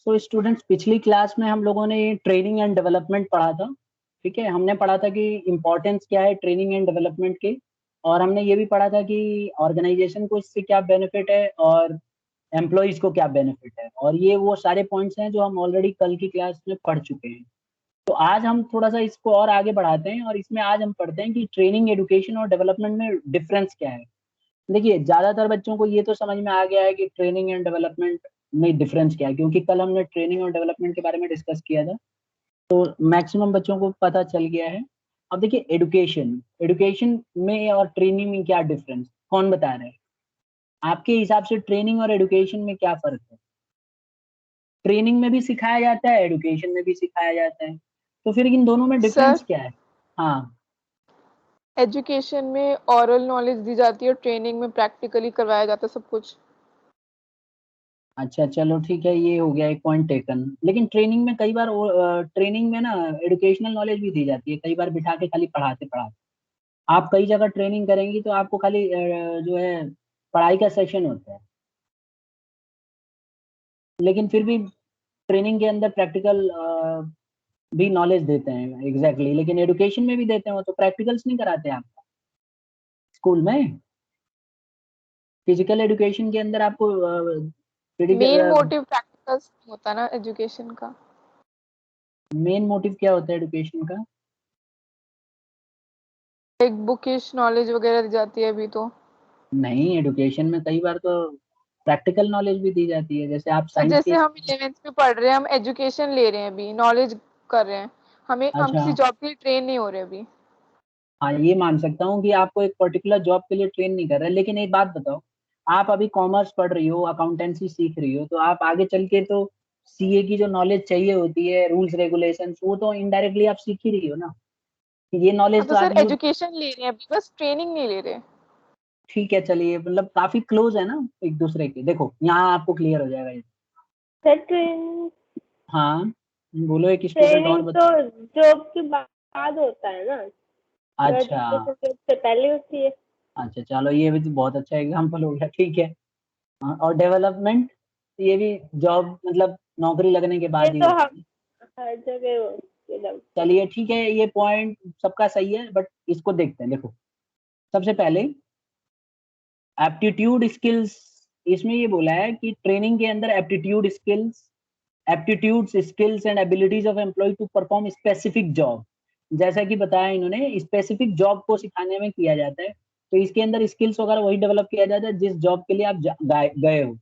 So students, पिछली class में हम लोगों ने ट्रेनिंग एंड डेवलपमेंट पढ़ा था। ठीक है, हमने पढ़ा था कि इम्पोर्टेंस क्या है ट्रेनिंग एंड डेवलपमेंट की, और हमने ये भी पढ़ा था कि ऑर्गेनाइजेशन को इससे क्या बेनिफिट है और एम्प्लॉइज को क्या बेनिफिट है, और ये वो सारे पॉइंट्स हैं जो हम ऑलरेडी कल की क्लास में पढ़ चुके हैं। तो आज हम थोड़ा सा इसको और आगे बढ़ाते हैं, और इसमें आज हम पढ़ते हैं कि ट्रेनिंग, एजुकेशन और डेवलपमेंट में डिफरेंस क्या है। देखिए, ज्यादातर बच्चों को ये तो समझ में आ गया है कि ट्रेनिंग एंड डेवलपमेंट में डिफरेंस क्या है, क्योंकि कल हमने ट्रेनिंग और डेवलपमेंट के बारे में डिस्कस किया था, तो मैक्सिमम बच्चों को पता चल गया है। अब देखिए, एजुकेशन एजुकेशन में और ट्रेनिंग में क्या डिफरेंस, कौन बता रहे हैं? आपके हिसाब से ट्रेनिंग और एजुकेशन में क्या फर्क है? ट्रेनिंग में भी सिखाया जाता है, एजुकेशन में भी सिखाया जाता है, तो फिर इन दोनों में सर, डिफरेंस क्या है? हाँ। एजुकेशन में ओरल नॉलेज दी जाती है और ट्रेनिंग में प्रैक्टिकली करवाया जाता है सब कुछ। अच्छा, चलो ठीक है, ये हो गया एक पॉइंट टेकन। लेकिन ट्रेनिंग में कई बार ट्रेनिंग में ना एजुकेशनल नॉलेज भी दी जाती है, कई बार बिठा के खाली पढ़ाते पढ़ाते। आप कई जगह ट्रेनिंग करेंगी तो आपको खाली जो है पढ़ाई का सेशन होता है, लेकिन फिर भी ट्रेनिंग के अंदर प्रैक्टिकल भी नॉलेज देते हैं एग्जैक्टली, लेकिन एजुकेशन में भी देते हैं, वो तो प्रैक्टिकल्स नहीं कराते आप स्कूल में। फिजिकल एजुकेशन के अंदर आपको मेन फिजिकल मोटिव प्रैक्टिकल्स होता ना एजुकेशन का। मेन मोटिव क्या होता है एजुकेशन का? एक बुकिश नॉलेज वगैरह दी जाती है अभी तो। नहीं, एजुकेशन में कई बार तो प्रैक्टिकल नॉलेज भी दी जाती है, जैसे आप सर साइंस जैसे के। हम 11th में पढ़ रहे हैं, हम एजुकेशन ले रहे हैं अभी, नॉलेज कर रहे हैं, हम अच्छा, किसी जॉब के लिए ट्रेन नहीं हो रहे अभी। हाँ, ये मान सकता हूँ कि आपको एक पर्टिकुलर जॉब के लिए ट्रेन नहीं कर रहे, लेकिन एक बात बताओ, आप अभी कॉमर्स पढ़ रही हो, अकाउंटेंसी सीख रही हो, तो आप आगे चल के तो सीए की जो नॉलेज चाहिए होती है, रूल्स रेगुलेशंस, वो तो इनडायरेक्टली आप सीख ही रही हो ना, ये हाँ नॉलेज तो तो आप सर यूज। एजुकेशन ले रहे हैं अभी, बस ट्रेनिंग नहीं ले रहे। ठीक है, चलिए, मतलब काफी क्लोज है ना एक दूसरे के, देखो यहाँ आपको क्लियर हो जाएगा ये। सर ट्रेनिंग हाँ, बोलो, एक स्टूडेंट और ट्रेनिंग तो जॉब के बाद होता है ना, अच्छा, ग्रेजुएशन जॉब से पहले होती है। अच्छा, चलो, ये भी तो बहुत अच्छा एग्जाम्पल हो गया, ठीक है। हाँ, और डेवलपमेंट, ये भी जॉब मतलब नौकरी लगने के ये बाद ही तो होता हम है। हर जगह होती है। चलिए ठीक है, ये पॉइंट सबका सही है, बट इसको देखते हैं। देखो, सबसे पहले एप्टीट्यूड स्किल्स, इसमें ये बोला है कि ट्रेनिंग के अंदर aptitudes skills and abilities of employ to perform specific job, जैसा कि बताया इन्होंने, स्पेसिफिक जॉब को सिखाने में किया जाता है। तो इसके अंदर स्किल्स वगैरह वही डेवलप किया जाता है जिस जॉब के लिए आप गए हो।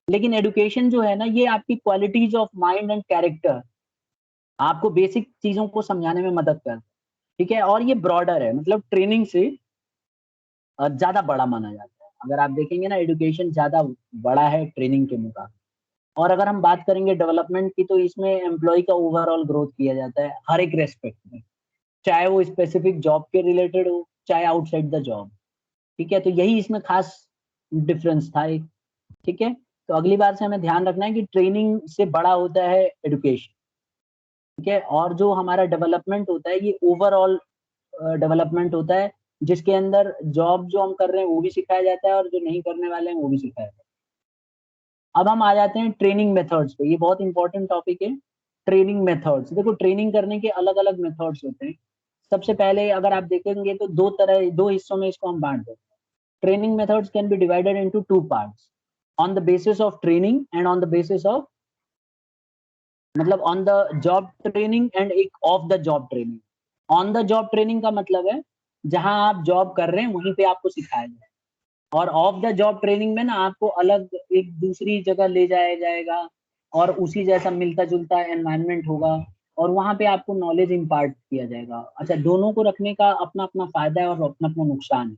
लेकिन एडुकेशन जो है ना, ये आपकी qualities of mind and character, आपको बेसिक चीजों को समझाने में मदद करता है। ठीक है, और ये ब्रॉडर है, मतलब ट्रेनिंग से ज्यादा बड़ा माना जाता है। अगर आप देखेंगे ना, एजुकेशन ज्यादा बड़ा है ट्रेनिंग के मुकाबले। और अगर हम बात करेंगे डेवलपमेंट की, तो इसमें एम्प्लॉय का ओवरऑल ग्रोथ किया जाता है हर एक रेस्पेक्ट में, चाहे वो स्पेसिफिक जॉब के रिलेटेड हो, चाहे आउटसाइड द जॉब। ठीक है, तो यही इसमें खास डिफरेंस था एक। ठीक है, तो अगली बार से हमें ध्यान रखना है कि ट्रेनिंग से बड़ा होता है एजुकेशन। ठीक है, और जो हमारा डेवलपमेंट होता है, ये ओवरऑल डेवलपमेंट होता है, जिसके अंदर जॉब जो हम कर रहे हैं वो भी सिखाया जाता है, और जो नहीं करने वाले हैं वो भी सिखाया जाता है। अब हम आ जाते हैं ट्रेनिंग मेथड्स पे, ये बहुत इंपॉर्टेंट टॉपिक है। ट्रेनिंग मेथड्स, देखो, ट्रेनिंग करने के अलग अलग मेथड्स होते हैं। सबसे पहले अगर आप देखेंगे तो दो हिस्सों में इसको हम बांट देते हैं। Training methods can be divided into two parts, on the basis of training and on the basis of, मतलब on the job training and एक off the job training. On the job training का मतलब है जहां आप job कर रहे हैं वहीं पे आपको सिखाया जाए, और ऑफ द जॉब ट्रेनिंग में ना आपको अलग एक दूसरी जगह ले जाया जाएगा, और उसी जैसा मिलता जुलता एनवायरनमेंट होगा, और वहां पे आपको नॉलेज इम्पार्ट किया जाएगा। अच्छा, दोनों को रखने का अपना अपना फायदा है और अपना अपना नुकसान है।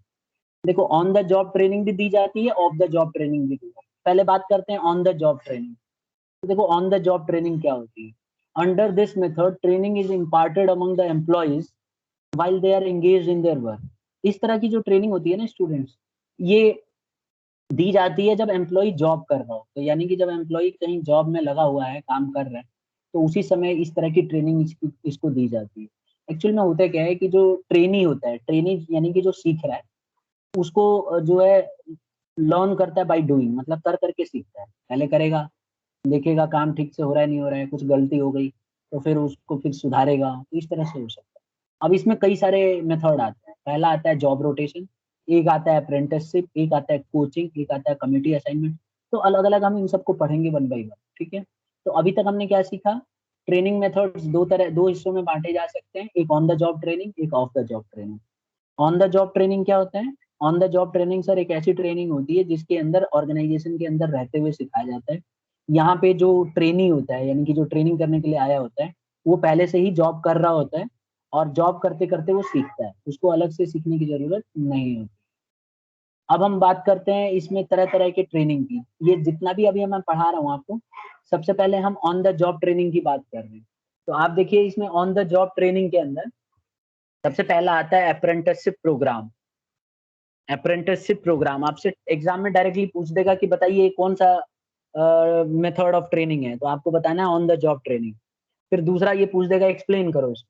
देखो, ऑन द जॉब ट्रेनिंग भी दी जाती है, ऑफ द जॉब ट्रेनिंग भी दी जाती है। पहले बात करते हैं ऑन द जॉब ट्रेनिंग। तो देखो, ऑन द जॉब ट्रेनिंग क्या होती है? Under this method training is imparted among the employees while they are engaged in their work। इस तरह की जो ट्रेनिंग होती है ना स्टूडेंट्स, ये दी जाती है जब एम्प्लॉय जॉब कर रहा हो, तो यानी कि जब एम्प्लॉय कहीं जॉब में लगा हुआ है, काम कर रहा है, तो उसी समय इस तरह की ट्रेनिंग इसको दी जाती है। एक्चुअल में होता क्या है कि जो ट्रेनी होता है, ट्रेनी यानी कि जो सीख रहा है, उसको जो है लर्न करता है बाय डूइंग, मतलब कर करके सीखता है, पहले करेगा, देखेगा काम ठीक से हो रहा है नहीं हो रहा है, कुछ गलती हो गई तो फिर उसको फिर सुधारेगा, इस तरह से हो सकता है। अब इसमें कई सारे मेथड आते हैं। पहला आता है जॉब रोटेशन, एक आता है अप्रेंटिसशिप, एक आता है कोचिंग, एक आता है कम्युनिटी असाइनमेंट। तो अलग अलग हम इन सबको पढ़ेंगे वन बाई वन, ठीक है। तो अभी तक हमने क्या सीखा, ट्रेनिंग मेथड्स दो हिस्सों में बांटे जा सकते हैं, एक ऑन द जॉब ट्रेनिंग, एक off the job training. On the job training क्या होता है? On the job training sir एक ऐसी ट्रेनिंग होती है जिसके अंदर ऑर्गेनाइजेशन के अंदर रहते हुए सिखाया जाता है। यहाँ पे जो ट्रेनी होता है, यानी कि जो ट्रेनिंग करने के लिए आया होता है, वो पहले से ही जॉब कर रहा होता है और जॉब करते करते वो सीखता है, उसको अलग से सीखने की जरूरत नहीं होती। अब हम बात करते हैं इसमें तरह तरह के ट्रेनिंग की। ये जितना भी अभी मैं पढ़ा रहा हूँ आपको, सबसे पहले हम ऑन द जॉब ट्रेनिंग की बात कर रहे हैं। तो आप देखिए इसमें ऑन द जॉब ट्रेनिंग के अंदर सबसे पहला आता है अप्रेंटिसशिप प्रोग्राम। अप्रेंटिसशिप प्रोग्राम आपसे एग्जाम में डायरेक्टली पूछ देगा कि बताइए कौन सा मेथड ऑफ ट्रेनिंग है, तो आपको बताना है ऑन द जॉब ट्रेनिंग। फिर दूसरा ये पूछ देगा एक्सप्लेन करो इसको।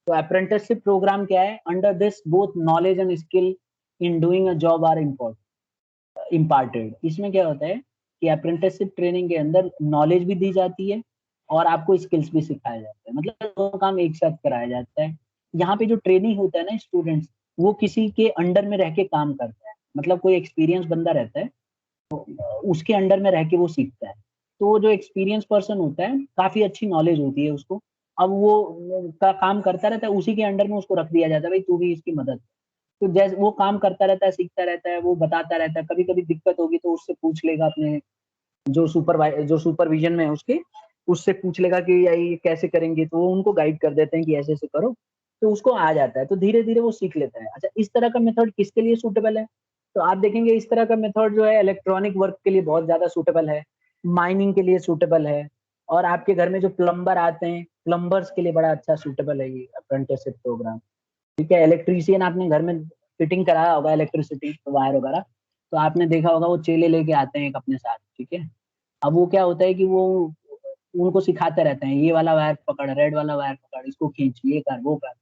तो अप्रेंटिसशिप प्रोग्राम क्या है? Under this both knowledge and skill in doing a job are imparted. इसमें क्या होता है कि अप्रेंटिसशिप ट्रेनिंग के अंदर नॉलेज भी दी जाती है और आपको स्किल्स भी सिखाया जाता है, मतलब दोनों काम एक साथ कराया जाता है। यहाँ पे जो ट्रेनिंग होता है ना स्टूडेंट्स, वो किसी के अंडर में रह के काम करता है, मतलब कोई एक्सपीरियंस बंदा रहता है उसके अंडर में रह के वो सीखता है। तो जो एक्सपीरियंस पर्सन होता है, काफी अच्छी नॉलेज होती है उसको, अब वो का काम करता रहता है, उसी के अंडर में उसको रख दिया जाता है, भाई तू भी इसकी मदद। तो जैसे वो काम करता रहता है, सीखता रहता है, वो बताता रहता है, कभी कभी दिक्कत होगी तो उससे पूछ लेगा, अपने जो सुपरविजन में है उसके, उससे पूछ लेगा कि ये कैसे करेंगे, तो वो उनको गाइड कर देते हैं कि ऐसे ऐसे करो, तो उसको आ जाता है, तो धीरे धीरे वो सीख लेता है। अच्छा, इस तरह का मेथड किसके लिए सूटेबल है? तो आप देखेंगे इस तरह का मेथड जो है इलेक्ट्रॉनिक वर्क के लिए बहुत ज्यादा सूटेबल है, माइनिंग के लिए सूटेबल है, और आपके घर में जो प्लम्बर आते हैं, प्लम्बर्स के लिए बड़ा अच्छा सूटेबल है ये अप्रेंटिसशिप प्रोग्राम। ठीक है, इलेक्ट्रीशियन आपने घर में फिटिंग कराया होगा, इलेक्ट्रिसिटी वायर वगैरह, तो आपने देखा होगा वो चेले लेके आते हैं एक अपने साथ, ठीक है। अब वो क्या होता है कि वो उनको सिखाते रहते हैं, ये वाला वायर पकड़, रेड वाला वायर पकड़, इसको खींच, ये कर वो कर,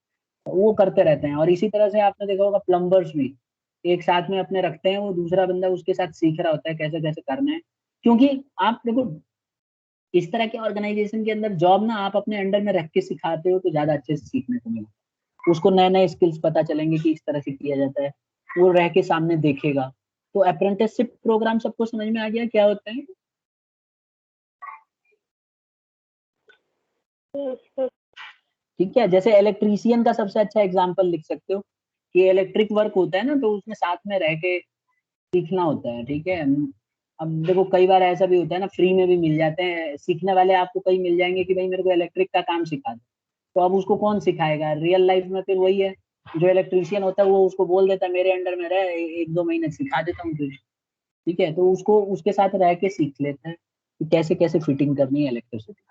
वो करते रहते हैं। और इसी तरह से आपने देखा होगा प्लम्बर्स भी एक साथ में अपने रखते हैं, वो दूसरा बंदा उसके साथ सीख रहा होता है कैसे कैसे करना है। क्योंकि आप देखो इस तरह के ऑर्गेनाइजेशन के अंदर जॉब ना आप अपने अंडर में रख के सिखाते हो तो ज्यादा अच्छे से सीखने को मिलता है, उसको नए नए स्किल्स पता चलेंगे कि इस तरह से किया जाता है, वो रह के सामने देखेगा। तो अप्रेंटिसशिप प्रोग्राम सबको समझ में आ गया क्या होता है? ठीक है, जैसे इलेक्ट्रीशियन का सबसे अच्छा एग्जांपल लिख सकते हो कि इलेक्ट्रिक वर्क होता है ना, तो उसमें साथ में रह के सीखना होता है, ठीक है। अब देखो कई बार ऐसा भी होता है ना, फ्री में भी मिल जाते हैं सीखने वाले, आपको कई मिल जाएंगे कि भाई मेरे को इलेक्ट्रिक का काम सिखा दो, तो अब उसको कौन सिखाएगा रियल लाइफ में? फिर वही है, जो इलेक्ट्रीशियन होता है वो उसको बोल देता है मेरे अंडर में रह, एक दो महीने सिखा देता हूँ तुझे, ठीक है। तो उसको उसके साथ रह के सीख लेता है कि कैसे कैसे फिटिंग करनी है इलेक्ट्रिसिटी।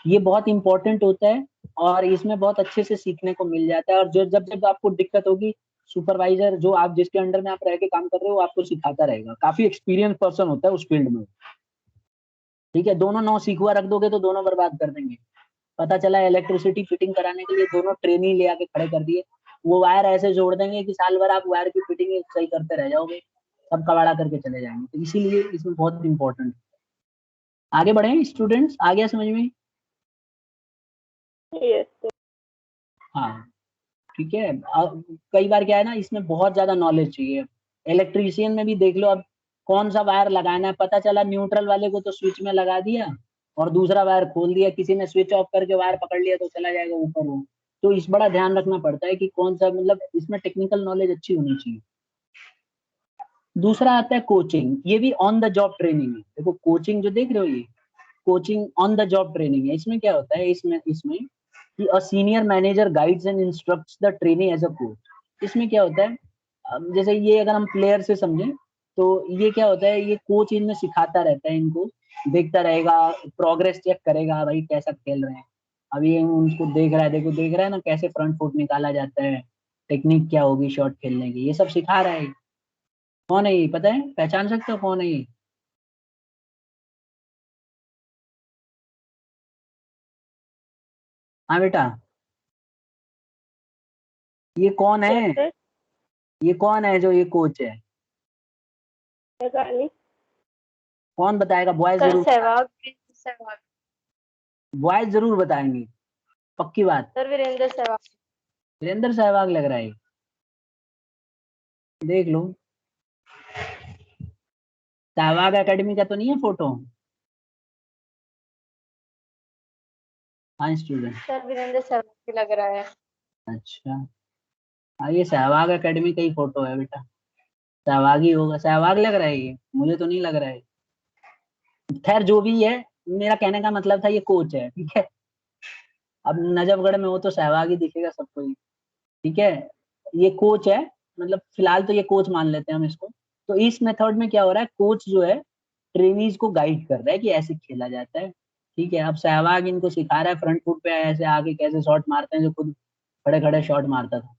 ये बहुत इंपॉर्टेंट होता है और इसमें बहुत अच्छे से सीखने को मिल जाता है। और जो जब जब आपको दिक्कत होगी, सुपरवाइजर जो आप जिसके अंडर में आप रह के काम कर रहे हो, वो आपको सिखाता रहेगा, काफी एक्सपीरियंस पर्सन होता है उस फील्ड में, ठीक है। दोनों नौ सीखुआ रख दोगे तो दोनों बर्बाद कर देंगे। पता चला इलेक्ट्रिसिटी फिटिंग कराने के लिए दोनों ट्रेनी ले आके खड़े कर दिए, वो वायर ऐसे जोड़ देंगे कि साल भर आप वायर की फिटिंग सही करते रह जाओगे, सब कबाड़ा करके चले जाएंगे। तो इसीलिए इसमें बहुत इंपॉर्टेंट। आगे बढ़े स्टूडेंट्स, आ गया समझ में? यस। हाँ, ठीक है। कई बार क्या है ना, इसमें बहुत ज्यादा नॉलेज चाहिए। इलेक्ट्रीशियन में भी देख लो, अब कौन सा वायर लगाना है, पता चला न्यूट्रल वाले को तो स्विच में लगा दिया और दूसरा वायर खोल दिया, किसी ने स्विच ऑफ करके वायर पकड़ लिया तो चला जाएगा ऊपर वो। तो इस बड़ा ध्यान रखना पड़ता है कि कौन सा, मतलब इसमें टेक्निकल नॉलेज अच्छी होनी चाहिए। दूसरा आता है कोचिंग, ये भी ऑन द जॉब ट्रेनिंग है। देखो कोचिंग जो देख रहे हो, ये coaching on the job training है। इसमें क्या होता है, इसमें इसमें कि a senior manager guides and instructs the trainee as a coach. इसमें क्या होता है, जैसे ये अगर हम प्लेयर से समझें, तो ये क्या होता है, ये कोच इनमें सिखाता रहता है, इनको देखता रहेगा, प्रोग्रेस चेक करेगा, भाई कैसा खेल रहे हैं। अभी ये उनको देख रहा है, देखो देख रहा है ना कैसे फ्रंट फुट निकाला जाता है, टेक्निक क्या होगी शॉट खेलने की, ये सब सिखा रहा है। कौन है ये, पता है, पहचान सकते हो कौन है ये? हाँ बेटा, ये कौन है? Yes sir. ये कौन है जो ये कोच है? पता नहीं। कौन बताएगा? बॉयज सर जरूर, सहवाग, सहवाग। बॉयज जरूर बताएंगे, पक्की बात। सर वीरेंद्र सहवाग। वीरेंद्र सहवाग लग रहा है, देख लो। सहवाग एकेडमी का तो नहीं है फोटो? हाँ स्टूडेंट। सर वीरेंद्र सहवाग की लग रहा है। अच्छा, हाँ ये सहवाग एकेडमी का ही फोटो है बेटा, सहवाग ही होगा, सहवाग लग रहा है ये, मुझे तो नहीं लग रहा है। खैर जो भी है, मेरा कहने का मतलब था ये कोच है, ठीक है। अब नजफगढ़ में हो तो सहवाग ही दिखेगा सबको ही, ठीक है। ये कोच है, मतलब फिलहाल तो ये कोच मान लेते हैं हम इसको। तो इस मेथड में क्या हो रहा है, कोच जो है ट्रेनीज को गाइड कर रहा है कि ऐसे खेला जाता है, ठीक है। अब सहवाग इनको सिखा रहा है फ्रंट फुट पे ऐसे आगे कैसे शॉट मारते हैं, जो खुद खड़े खड़े शॉट मारता था।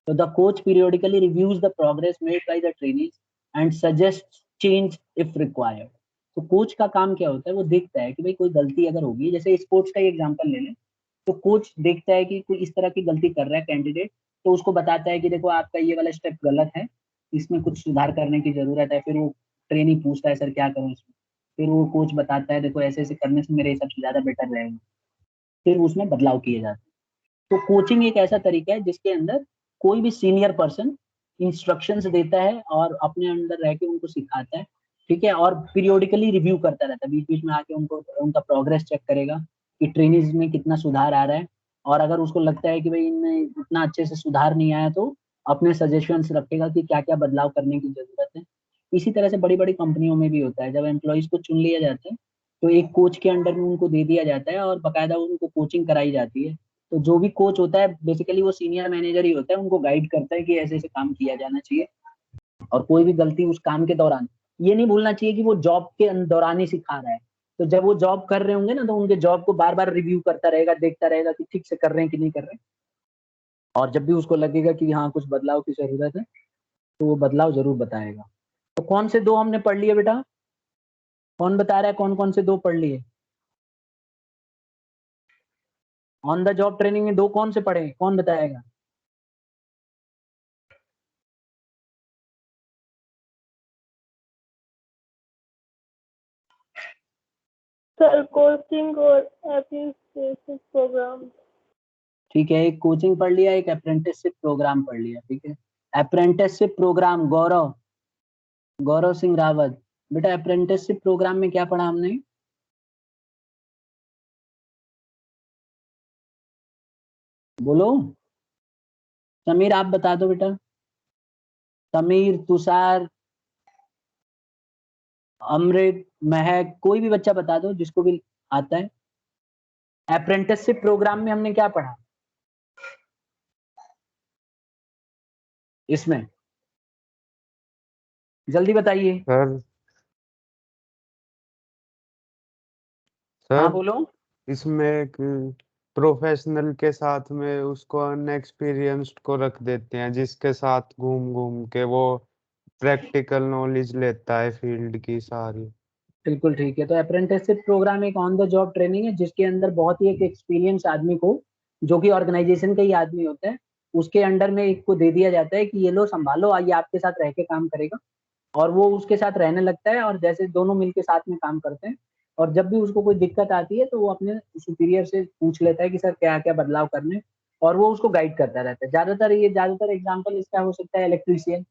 तो the coach periodically reviews the progress made by the trainees and suggest change if required. तो कोच का काम क्या होता है, वो देखता है कि भाई कोई गलती अगर होगी, जैसे स्पोर्ट्स का एग्जांपल ले लें, तो कोच देखता है कि कोई इस तरह की गलती कर रहा है कैंडिडेट, तो उसको बताता है कि देखो आपका ये वाला स्टेप गलत है, इसमें कुछ सुधार करने की जरूरत है। फिर वो ट्रेनिंग पूछता है सर क्या करूँ इसमें, फिर वो कोच बताता है देखो ऐसे ऐसे करने से मेरे हिसाब से ज्यादा बेटर रहेगा, फिर उसमें बदलाव किए जाते हैं। तो कोचिंग एक ऐसा तरीका है जिसके अंदर कोई भी सीनियर पर्सन इंस्ट्रक्शंस देता है और अपने अंदर रह के उनको सिखाता है, ठीक है। और पीरियोडिकली रिव्यू करता रहता है, बीच बीच में आके उनको उनका प्रोग्रेस चेक करेगा कि ट्रेनिंग में कितना सुधार आ रहा है। और अगर उसको लगता है कि भाई इनमें इतना अच्छे से सुधार नहीं आया, तो अपने सजेशंस रखेगा कि क्या क्या बदलाव करने की जरूरत है। इसी तरह से बड़ी बड़ी कंपनियों में भी होता है, जब एम्प्लॉयज को चुन लिया जाता है तो एक कोच के अंडर में उनको दे दिया जाता है और बकायदा उनको कोचिंग कराई जाती है। तो जो भी कोच होता है बेसिकली वो सीनियर मैनेजर ही होता है, उनको गाइड करता है कि ऐसे ऐसे काम किया जाना चाहिए। और कोई भी गलती उस काम के दौरान, ये नहीं भूलना चाहिए कि वो जॉब के दौरान ही सिखा रहा है। तो जब वो जॉब कर रहे होंगे ना, तो उनके जॉब को बार बार रिव्यू करता रहेगा, देखता रहेगा कि ठीक से कर रहे हैं कि नहीं कर रहे हैं। और जब भी उसको लगेगा कि हाँ कुछ बदलाव की जरूरत है, तो वो बदलाव जरूर बताएगा। तो कौन से दो हमने पढ़ लिए बेटा? कौन बता रहा है कौन कौन से दो पढ़ लिए? ऑन द जॉब ट्रेनिंग में दो कौन से पढ़े, कौन बताएगा? सर कोचिंग और एप्रेंटिसशिप प्रोग्राम। ठीक है, एक कोचिंग पढ़ लिया, एक अप्रेंटिसशिप प्रोग्राम पढ़ लिया, ठीक है। अप्रेंटिसशिप प्रोग्राम, गौरव, गौरव सिंह रावत, बेटा अप्रेंटिसशिप प्रोग्राम में क्या पढ़ा हमने? बोलो, समीर आप बता दो बेटा, समीर, तुषार, अमृत, महक, कोई भी बच्चा बता दो जिसको भी आता है। अप्रेंटिसशिप प्रोग्राम में हमने क्या पढ़ा इसमें, जल्दी बताइए। सर हाँ सर बोलो। इसमें एक प्रोफेशनल के साथ में उसको अनएक्सपीरियंस्ड को रख देते हैं, जिसके साथ घूम घूम के वो प्रैक्टिकल नॉलेज लेता है फील्ड की सारी। बिल्कुल ठीक है। तो अप्रेंटिसशिप प्रोग्राम एक ऑन द जॉब ट्रेनिंग है जिसके अंदर बहुत ही एक एक्सपीरियंस आदमी को, जो कि ऑर्गेनाइजेशन का ही आदमी होता है, उसके अंडर में एक को दे दिया जाता है कि ये लो संभालो, आइए आपके साथ रह के काम करेगा। और वो उसके साथ रहने लगता है और जैसे दोनों मिलके साथ में काम करते हैं। और जब भी उसको कोई दिक्कत आती है तो वो अपने सुपीरियर से पूछ लेता है कि सर क्या क्या बदलाव करने, और वो उसको गाइड करता रहता है। ज्यादातर एग्जाम्पल इसका हो सकता है इलेक्ट्रीशियन,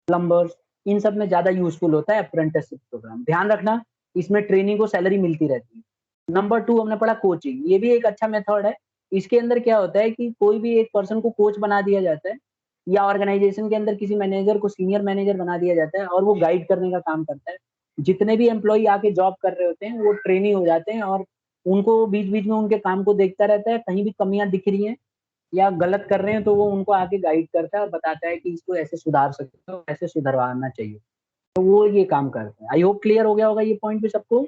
प्लम्बर्स, इन सब में ज्यादा यूजफुल होता है अप्रेंटिसशिप प्रोग्राम। ध्यान रखना, इसमें ट्रेनिंग को सैलरी मिलती रहती है। नंबर 2 हमने पढ़ा कोचिंग, ये भी एक अच्छा मेथड है। इसके अंदर क्या होता है कि कोई भी एक पर्सन को कोच बना दिया जाता है, या ऑर्गेनाइजेशन के अंदर किसी मैनेजर को सीनियर मैनेजर बना दिया जाता है, और वो गाइड करने का काम करता है। जितने भी एम्प्लॉय आके जॉब कर रहे होते हैं वो ट्रेनी हो जाते हैं, और उनको बीच बीच में उनके काम को देखता रहता है, कहीं भी कमियां दिख रही हैं या गलत कर रहे हैं तो वो उनको आके गाइड करता है और बताता है कि इसको ऐसे सुधार सकते हो, ऐसे सुधरवाना चाहिए। तो वो ये काम करते हैं। आई होप क्लियर हो गया होगा ये पॉइंट भी सबको।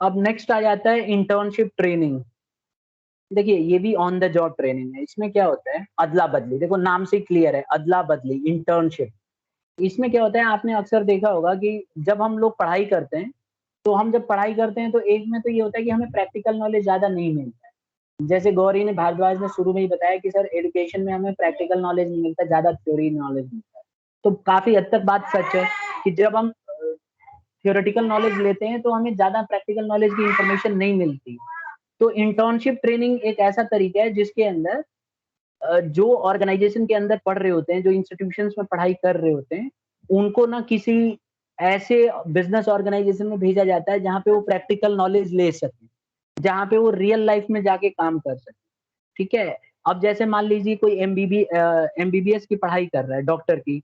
अब नेक्स्ट आ जाता है इंटर्नशिप ट्रेनिंग। देखिए ये भी ऑन द जॉब ट्रेनिंग है। इसमें क्या होता है, अदला बदली, देखो नाम से क्लियर है, अदला बदली इंटर्नशिप। इसमें क्या होता है, आपने अक्सर देखा होगा कि जब हम लोग पढ़ाई करते हैं, तो हम जब पढ़ाई करते हैं तो एक में तो ये होता है कि हमें प्रैक्टिकल नॉलेज ज्यादा नहीं मिलता है। जैसे गौरी ने, भारद्वाज ने शुरू में ही बताया कि सर एजुकेशन में हमें प्रैक्टिकल नॉलेज नहीं मिलता, ज्यादा थ्योरी नॉलेज मिलता है। तो काफी हद तक बात सच है कि जब हम थियोरेटिकल नॉलेज लेते हैं तो हमें ज्यादा प्रैक्टिकल नॉलेज की इंफॉर्मेशन नहीं मिलती। तो इंटर्नशिप ट्रेनिंग एक ऐसा तरीका है जिसके अंदर जो ऑर्गेनाइजेशन के अंदर पढ़ रहे होते हैं, जो इंस्टीट्यूशंस में पढ़ाई कर रहे होते हैं, उनको ना किसी ऐसे बिजनेस ऑर्गेनाइजेशन में भेजा जाता है जहाँ पे वो प्रैक्टिकल नॉलेज ले सके, जहाँ पे वो रियल लाइफ में जाके काम कर सके। ठीक है? अब जैसे मान लीजिए कोई एमबीबीएस की पढ़ाई कर रहा है, डॉक्टर की,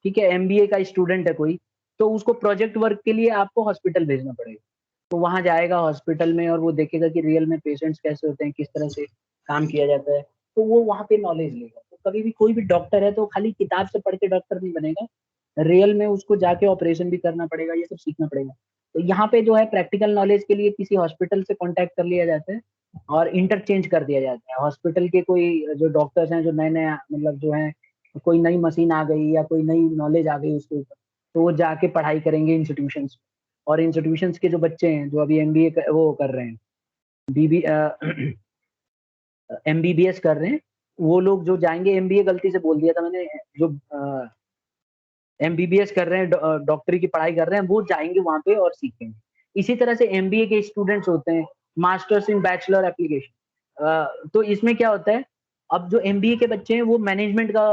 ठीक है? एमबीए का स्टूडेंट है कोई, तो उसको प्रोजेक्ट वर्क के लिए आपको हॉस्पिटल भेजना पड़ेगा। तो वहाँ जाएगा हॉस्पिटल में और वो देखेगा कि रियल में पेशेंट्स कैसे होते हैं, किस तरह से काम किया जाता है, तो वो वहाँ पे नॉलेज लेगा। तो कभी भी कोई भी डॉक्टर है तो खाली किताब से पढ़ के डॉक्टर नहीं बनेगा, रियल में उसको जाके ऑपरेशन भी करना पड़ेगा, ये सब सीखना पड़ेगा। तो यहाँ पे जो है प्रैक्टिकल नॉलेज के लिए किसी हॉस्पिटल से कॉन्टैक्ट कर लिया जाता है और इंटरचेंज कर दिया जाता है। हॉस्पिटल के कोई जो डॉक्टर्स हैं, जो नए-नए मतलब जो हैं, कोई नई मशीन आ गई या कोई नई नॉलेज आ गई उसके ऊपर, तो वो जाके पढ़ाई करेंगे इंस्टीट्यूशंस में। और इंस्टीट्यूशंस के जो बच्चे हैं, जो अभी एमबीए वो कर रहे हैं, बीबी एमबीबीएस कर रहे हैं, वो लोग जो जाएँगे, एमबीए गलती से बोल दिया था मैंने, जो एमबीबीएस कर रहे हैं, डॉक्टरी की पढ़ाई कर रहे हैं, वो जाएँगे वहाँ पे और सीखेंगे। इसी तरह से एमबीए के स्टूडेंट्स होते हैं, मास्टर्स इन बैचलर एप्लीकेशन। तो इसमें क्या होता है, अब जो एमबीए के बच्चे हैं वो मैनेजमेंट का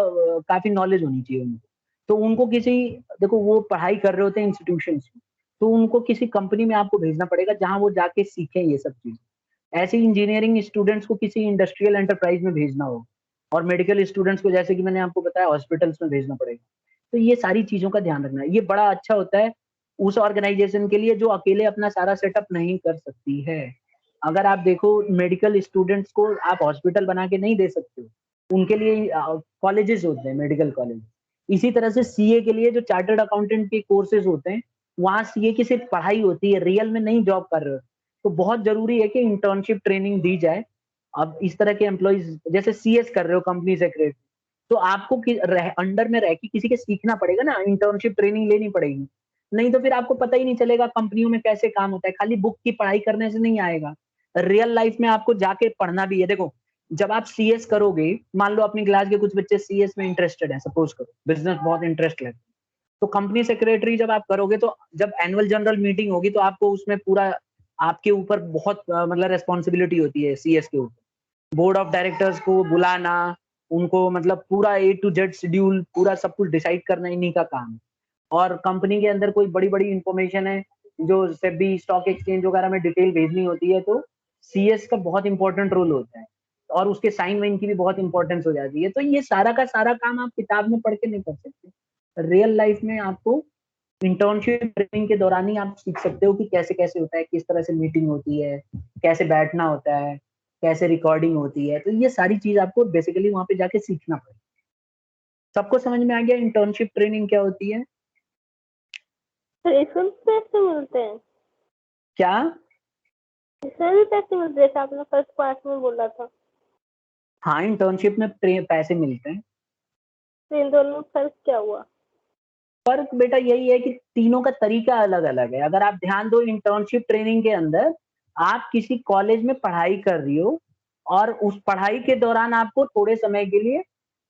काफ़ी नॉलेज होनी चाहिए उनको। तो उनको किसी, देखो वो पढ़ाई कर रहे होते हैं इंस्टीट्यूशंस में, तो उनको किसी कंपनी में आपको भेजना पड़ेगा जहाँ वो जाके सीखें ये सब चीज़ें। ऐसे ही इंजीनियरिंग स्टूडेंट्स को किसी इंडस्ट्रियल एंटरप्राइज़ में भेजना होगा और मेडिकल स्टूडेंट्स को, जैसे कि मैंने आपको बताया, हॉस्पिटल्स में भेजना पड़ेगा। तो ये सारी चीज़ों का ध्यान रखना है। ये बड़ा अच्छा होता है उस ऑर्गेनाइज़ेशन के लिए जो अकेले अपना सारा सेटअप नहीं कर सकती है। अगर आप देखो, मेडिकल स्टूडेंट्स को आप हॉस्पिटल बना के नहीं दे सकते हो। उनके लिए कॉलेजेस होते हैं, मेडिकल कॉलेज। इसी तरह से सीए के लिए जो चार्टर्ड अकाउंटेंट के कोर्सेज़ होते हैं, वहाँ सीए की सिर्फ़ पढ़ाई होती है, रियल में नहीं जॉब कर रहे हो। तो बहुत ज़रूरी है कि इंटर्नशिप ट्रेनिंग दी जाए। अब इस तरह के एम्प्लॉइज़ जैसे सीएस कर रहे हो, कंपनी सेक्रेटरी, तो आपको अंडर में रह के किसी के सीखना पड़ेगा ना, इंटर्नशिप ट्रेनिंग लेनी पड़ेगी। नहीं तो फिर आपको पता ही नहीं चलेगा कंपनियों में कैसे काम होता है। खाली बुक की पढ़ाई करने से नहीं आएगा। रियल लाइफ में आपको जाके पढ़ना भी है। देखो, जब आप सीएस करोगे, मान लो अपनी क्लास के कुछ बच्चे सीएस में इंटरेस्टेड हैं, सपोज करो, बिज़नेस बहुत इंटरेस्ट है। तो कंपनी सेक्रेटरी जब आप करोगे, तो जब एनुअल जनरल मीटिंग होगी, तो आपको उसमें पूरा आपके ऊपर बहुत मतलब रिस्पॉन्सिबिलिटी होती है सीएस के ऊपर। बोर्ड ऑफ डायरेक्टर्स को बुलाना, उनको मतलब पूरा ए टू जेड शेड्यूल, पूरा सब कुछ डिसाइड करना इन्हीं का काम है। और कंपनी के अंदर कोई बड़ी-बड़ी इन्फॉर्मेशन है, जो सेबी, स्टॉक एक्सचेंज वगैरह में डिटेल भेजनी होती है, तो सीएस का बहुत इंपॉर्टेंट रोल होता है और उसके साइन वाइन की भी बहुत इंपॉर्टेंस हो जाती है। तो ये सारा का सारा काम आप किताब में पढ़ के नहीं कर सकते। रियल लाइफ में आपको इंटर्नशिप ट्रेनिंग के दौरान ही आप सीख सकते हो कि कैसे-कैसे होता है, किस तरह से मीटिंग होती है, कैसे बैठना होता है, कैसे रिकॉर्डिंग होती है। तो ये सारी चीज़ आपको बेसिकली वहाँ पे जाके सीखना पड़ेगा। सबको समझ में आ गया इंटर्नशिप ट्रेनिंग क्या होती है? सर इसमें भी पैसे मिलते हैं? क्या? इसमें भी पैसे मिलते हैं, जैसे आपने फर्स्ट पार्ट में बोला था। हाँ, इंटर्नशिप में पैसे मिलते हैं। तो इन दोनों में फर्क क्या हुआ? फ़र्क बेटा यही है कि तीनों का तरीका अलग-अलग है। अगर आप ध्यान दो, इंटर्नशिप ट्रेनिंग के अंदर आप किसी कॉलेज में पढ़ाई कर रही हो और उस पढ़ाई के दौरान आपको थोड़े समय के लिए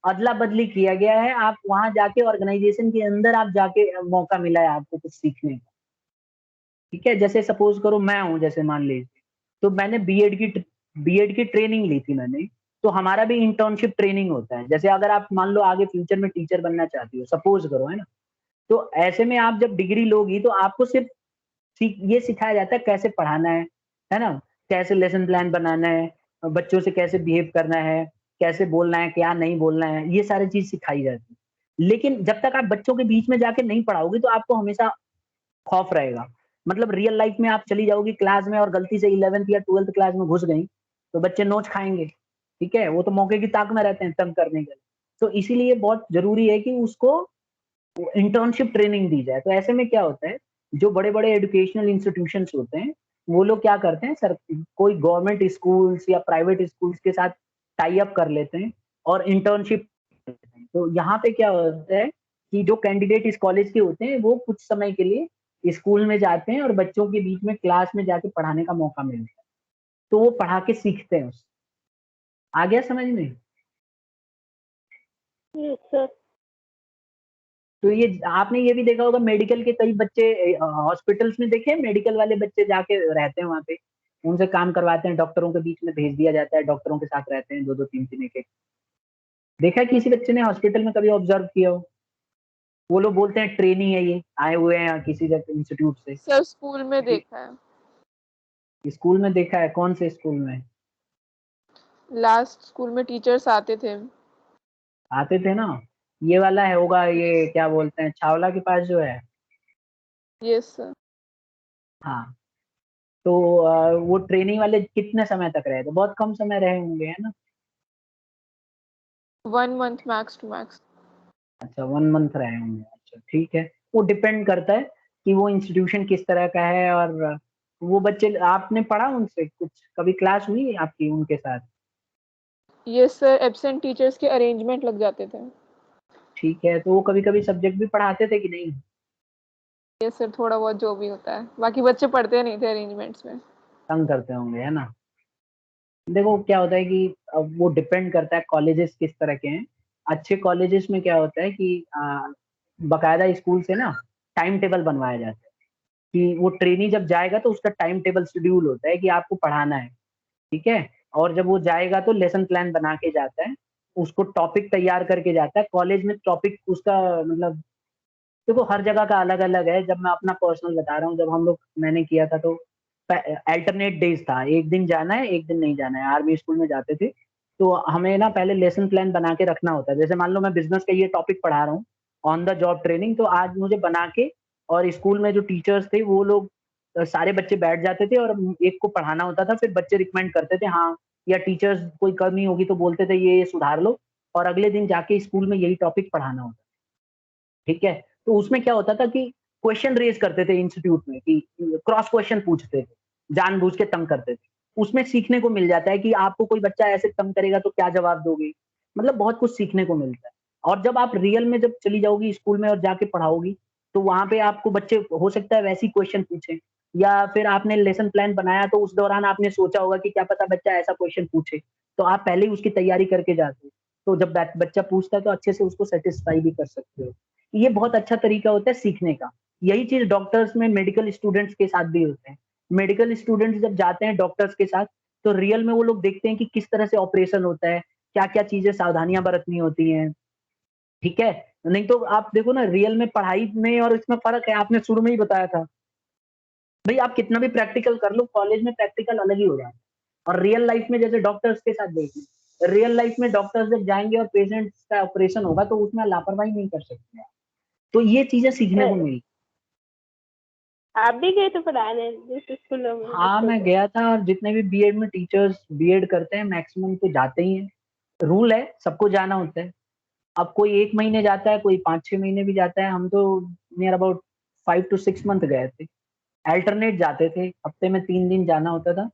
अदला-बदली किया गया है। आप वहाँ जाके ऑर्गेनाइज़ेशन के अंदर आप जाके मौका मिला है आपको कुछ सीखने का। ठीक है? जैसे सपोज़ करो मैं हूँ, जैसे मान लीजिए, तो मैंने बीएड की ट्रेनिंग ली थी मैंने, तो हमारा भी इंटर्नशिप ट्रेनिंग होता है। जैसे अगर आप मान लो आगे फ्यूचर में टीचर बनना चाहती हो, सपोज़ करो, है ना? तो ऐसे में आप जब डिग्री लोगी तो आपको सिर्फ़ ये सिखाया जाता है कैसे पढ़ाना है ना? कैसे लेसन प्लान बनाना है, बच्चों से कैसे बिहेव करना है, कैसे बोलना है, क्या नहीं बोलना है, ये सारी चीज़ सिखाई जाती है। लेकिन जब तक आप बच्चों के बीच में जाके नहीं पढ़ाओगे तो आपको हमेशा खौफ रहेगा। मतलब रियल लाइफ़ में आप चली जाओगी क्लास में और गलती से 11th या 12th क्लास में घुस गई, तो बच्चे नोच खाएँगे, ठीक है? वो तो मौके की ताक में रहते हैं तंग करने के लिए। तो इसीलिए बहुत ज़रूरी है कि उसको इंटर्नशिप ट्रेनिंग दी जाए। तो ऐसे में क्या होता है, जो बड़े-बड़े एजुकेशनल इंस्टीट्यूशंस होते हैं, वो लोग क्या करते हैं, सर कोई गवर्नमेंट स्कूल्स या प्राइवेट स्कूल्स के साथ टाई अप कर लेते हैं और इंटर्नशिप। तो यहाँ पे क्या होता है कि जो कैंडिडेट इस कॉलेज के होते हैं, वो कुछ समय के लिए स्कूल में जाते हैं और बच्चों के बीच में क्लास में जाके पढ़ाने का मौका मिलता है। तो वो पढ़ा के सीखते हैं उससे। आ गया समझ में? Yes sir. तो ये आपने ये भी देखा होगा, मेडिकल के कई बच्चे हॉस्पिटल्स में देखे, मेडिकल वाले बच्चे जाके रहते हैं वहाँ पे, उनसे काम करवाते हैं, डॉक्टरों के बीच में भेज दिया जाता है, डॉक्टरों के साथ रहते हैं 2-2 3-3 एक-एक। देखा है किसी बच्चे ने हॉस्पिटल में कभी ऑब्जर्व किया हो? वो लोग बोलते हैं ट्रेनी है, ये आए हुए हैं किसी इंस्टीट्यूट से। सर स्कूल में देखा है। स्कूल में देखा है? कौन से स्कूल में? लास्ट स्कूल में टीचर्स आते थे। आते थे ना। ये वाला है होगा, ये क्या बोलते हैं, छावला के पास जो है। Yes sir. हाँ। तो वो ट्रेनिंग वाले कितने समय तक रहे थे? बहुत कम समय रहे होंगे, है ना? 1 मंथ मैक्स टू मैक्स। अच्छा, 1 मंथ रहे होंगे। अच्छा ठीक है। वो डिपेंड करता है कि वो इंस्टीट्यूशन किस तरह का है। और वो बच्चे, आपने पढ़ा उनसे कुछ, कभी क्लास हुई आपकी उनके साथ? यस सर, एब्सेंट टीचर्स के अरेंजमेंट लग जाते थे। ठीक है, तो वो कभी कभी सब्जेक्ट भी पढ़ाते थे कि नहीं? यस सर, थोड़ा बहुत जो भी होता है, बाकी बच्चे पढ़ते नहीं थे अरेंजमेंट्स में। तंग करते होंगे, है ना? देखो क्या होता है कि अब वो डिपेंड करता है कॉलेजेस किस तरह के हैं। अच्छे कॉलेजेस में क्या होता है कि बकायदा स्कूल से ना टाइम टेबल बनवाया जाता है कि वो ट्रेनी जब जाएगा तो उसका टाइम टेबल शेड्यूल होता है कि आपको पढ़ाना है। ठीक है? और जब वो जाएगा तो लेसन प्लान बना के जाता है, उसको टॉपिक तैयार करके जाता है। कॉलेज में टॉपिक उसका मतलब, देखो हर जगह का अलग-अलग है। जब मैं अपना पर्सनल बता रहा हूँ, जब हम लोग मैंने किया था तो अल्टरनेट डेज था, एक दिन जाना है, एक दिन नहीं जाना है। आर्मी स्कूल में जाते थे, तो हमें ना पहले लेसन प्लान बना के रखना होता है। जैसे मान लो मैं बिज़नेस का ये टॉपिक पढ़ा रहा हूँ, ऑन द जॉब ट्रेनिंग, तो आज मुझे बना के, और स्कूल में जो टीचर्स थे वो लोग सारे बच्चे बैठ जाते थे और एक को पढ़ाना होता था। फिर बच्चे रिकमेंड करते थे, हाँ, या टीचर्स कोई कमी होगी तो बोलते थे ये सुधार लो, और अगले दिन जाके स्कूल में यही टॉपिक पढ़ाना होता। ठीक है? तो उसमें क्या होता था कि क्वेश्चन रेज़ करते थे इंस्टीट्यूट में, कि क्रॉस क्वेश्चन पूछते थे, जानबूझ के तंग करते थे। उसमें सीखने को मिल जाता है कि आपको कोई बच्चा ऐसे तंग करेगा तो क्या जवाब दोगे? मतलब बहुत कुछ सीखने को मिलता है। और जब आप रियल में जब चली जाओगी स्कूल में और जाके पढ़ाओगी, तो वहाँ पे आपको बच्चे हो सकता है वैसे ही क्वेश्चन पूछें, या फिर आपने लेसन प्लान बनाया तो उस दौरान आपने सोचा होगा कि क्या पता बच्चा ऐसा क्वेश्चन पूछे, तो आप पहले ही उसकी तैयारी करके जाते हो। तो जब बच्चा पूछता है तो अच्छे से उसको सैटिस्फाई भी कर सकते हो। ये बहुत अच्छा तरीका होता है सीखने का। यही चीज़ डॉक्टर्स में मेडिकल स्टूडेंट्स के साथ भी होते हैं। मेडिकल स्टूडेंट्स जब जाते हैं डॉक्टर्स के साथ, तो रियल में वो लोग देखते हैं कि किस तरह से ऑपरेशन होता है, क्या-क्या चीज़ें सावधानियाँ बरतनी होती हैं, ठीक है? नहीं तो आप देखो ना, रियल में पढ़ाई में और इसमें फ़र्क है, आपने शुरू में ही बताया था। भई आप कितना भी प्रैक्टिकल कर लो, कॉलेज में प्रैक्टिकल अलग ही हो जाता है। और रियल लाइफ़ में जैसे डॉक्टर्स के साथ देखिए, रियल लाइफ़ में डॉक्टर्स जब जाएँगे और पेशेंट्स का ऑपरेशन होगा तो उसमें लापरवाही नहीं कर सकते आप। तो ये चीज़ें सीखने को मिली। आप भी गए थे पढ़ाने जिस स्कूलों में हाँ, बच्चों मैं को? गया था। और जितने भी बीएड में टीचर्स बीएड करते हैं मैक्सिमम तो जाते ही हैं। रूल है, सबको जाना होता है। अब कोई 1 महीने जाता है, कोई 5-6 महीने भी जाता है। हम तो नियर अबाउट 5 टू 6 मंथ गए थे। अल्टरनेट जाते थे, हफ्ते में 3 दिन जाना होता था।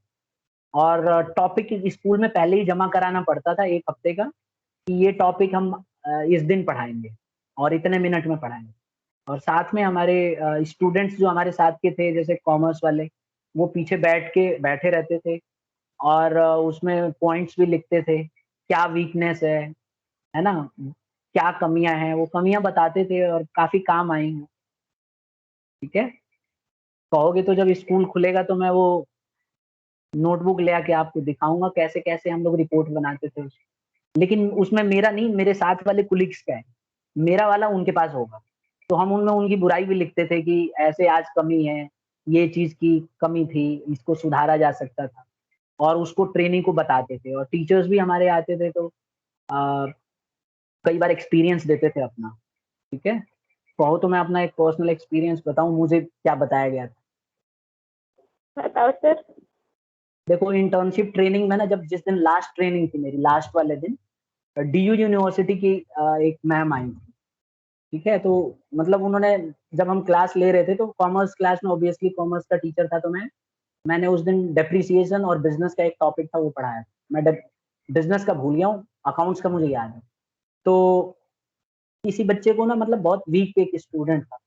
और टॉपिक स्कूल में पहले ही जमा कराना पड़ता था 1 हफ्ते का, कि ये टॉपिक हम इस दिन पढ़ाएँगे और इतने मिनट में पढ़ाएँगे। और साथ में हमारे स्टूडेंट्स जो हमारे साथ के थे, जैसे कॉमर्स वाले, वो पीछे बैठे रहते थे और उसमें पॉइंट्स भी लिखते थे, क्या वीकनेस है ना? क्या कमियाँ हैं, वो कमियाँ बताते थे और काफ़ी काम आई हैं। ठीक है? कहोगे तो जब स्कूल खुलेगा तो मैं वो नोटबुक ले आके आपको दिखाऊँगा कैसे-कैसे हम लोग रिपोर्ट बनाते थे उसकी। लेकिन उसमें मेरा नहीं, मेरे साथ वाले कोलीग्स का है। मेरा वाला उनके पास होगा। तो हम उनमें उनकी बुराई भी लिखते थे कि ऐसे आज कमी है, ये चीज़ की कमी थी, इसको सुधारा जा सकता था। और उसको ट्रेनी को बताते थे। और टीचर्स भी हमारे आते थे तो अ, कई बार एक्सपीरियंस देते थे अपना। ठीक है? कहो तो मैं अपना एक पर्सनल एक्सपीरियंस बताऊँ मुझे क्या बताया गया था। बताओ सर। देखो इंटर्नशिप ट्रेनिंग में ना, जब जिस दिन लास्ट ट्रेनिंग थी मेरी, लास्ट वाले दिन डीयू यूनिवर्सिटी की एक मैम आई थी। ठीक है? तो मतलब उन्होंने, जब हम क्लास ले रहे थे तो कॉमर्स क्लास में, ऑब्वियसली कॉमर्स का टीचर था, तो मैंने उस दिन डेप्रिसिएशन और बिज़नेस का एक टॉपिक था वो पढ़ाया। मैं बिज़नेस का भूल गया हूँ, अकाउंट्स का मुझे याद है। तो किसी बच्चे को ना, मतलब बहुत वीक एक स्टूडेंट था।